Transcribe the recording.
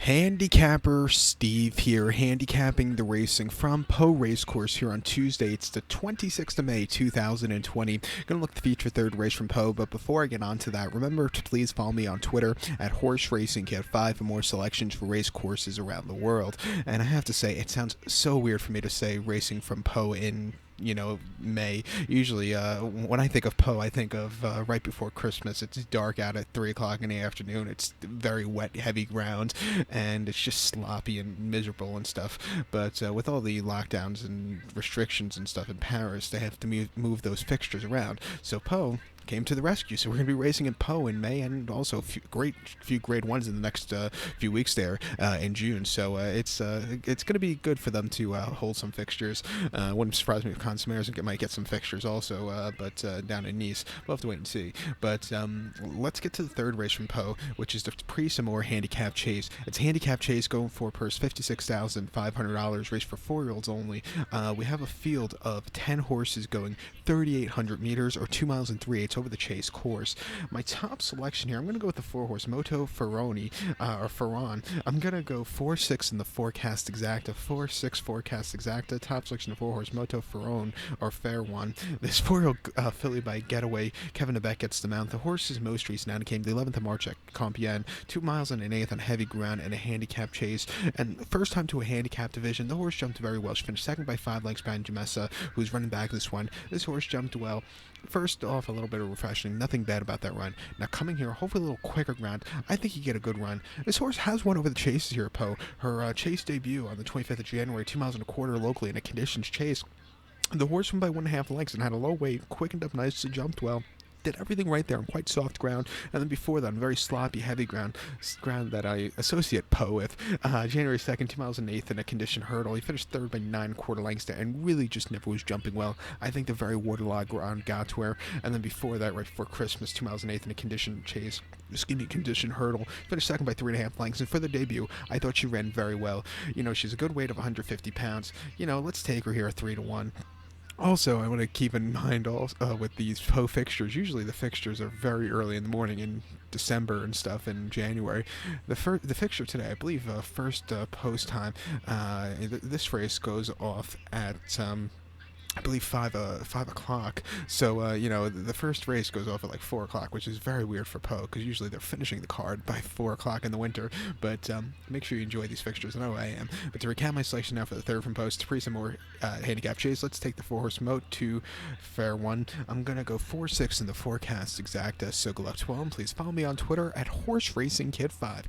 Handicapper Steve here, handicapping the racing from Pau Racecourse here on Tuesday. It's the 26th of May, 2020. Gonna look to feature third race from Pau, but before I get on to that, remember to please follow me on Twitter at Horse Racing Kit 5 for more selections for race courses around the world. And I have to say, it sounds so weird for me to say racing from Pau in May. Usually, when I think of Pau, I think of right before Christmas. It's dark out at 3 o'clock in the afternoon. It's very wet, heavy ground, and it's just sloppy and miserable and stuff. But with all the lockdowns and restrictions and stuff in Paris, they have to move those fixtures around. So Pau came to the rescue. So we're going to be racing in Pau in May, and also a few grade ones in the next few weeks there in June. So it's going to be good for them to hold some fixtures. Wouldn't surprise me if Consumares might get some fixtures also, but down in Nice. We'll have to wait and see. But let's get to the third race from Pau, which is the PRIX SAMOUR Handicap Chase. It's a handicap chase going for a purse $56,500, race for 4-year-olds only. We have a field of 10 horses going 3,800 meters or 2 miles and 3/8 over the chase course. My top selection here, I'm going to go with the 4-horse Moto Ferroni, or Ferron. I'm going to go 4-6 in the forecast exacta. 4-6 forecast exacta. Top selection of 4-horse Moto Ferron, or Fair One. This 4-year-old filly by Getaway, Kevin Abet gets the mount. The horse's most recent outing came the 11th of March at Compiègne. 2 miles and an eighth on heavy ground and a handicap chase. And first time to a handicap division, the horse jumped very well. She finished second by 5 lengths behind Jamessa, who's running back this one. This horse jumped well. First off, a little bit of refreshing. Nothing bad about that run. Now coming here, hopefully a little quicker ground. I think you get a good run. This horse has won over the chases here at Pau. Her chase debut on the 25th of January, 2 miles and a quarter locally in a conditions chase. The horse won by 1.5 lengths and had a low weight, quickened up nicely, jumped well. Did everything right there on quite soft ground, and then before that on very sloppy, heavy ground that I associate Pau with. January 2nd, 2 miles and an eighth in a condition hurdle. He finished third by 9.25 lengths there, and really just never was jumping well. I think the very waterlogged ground got to her, and then before that, right before Christmas, 2 miles and an eighth in a condition chase. Skinny condition hurdle, finished second by 3.5 lengths, and for the debut, I thought she ran very well. She's a good weight of 150 pounds. Let's take her here at 3-1. Also, I want to keep in mind with these Pau fixtures, usually the fixtures are very early in the morning in December and stuff in January. The fixture today, I believe, first post time, this race goes off at I believe 5 o'clock. So the first race goes off at like 4 o'clock, which is very weird for Pau because usually they're finishing the card by 4 o'clock in the winter. But make sure you enjoy these fixtures. I know I am. But to recap my selection now for the third from Pau, PRIX SAMOUR handicap chase. Let's take the 4-horse Moto to Fair One. I'm gonna go 4-6 in the forecast exacta. So good luck to all. Please follow me on Twitter at Horse Racing Kid 5.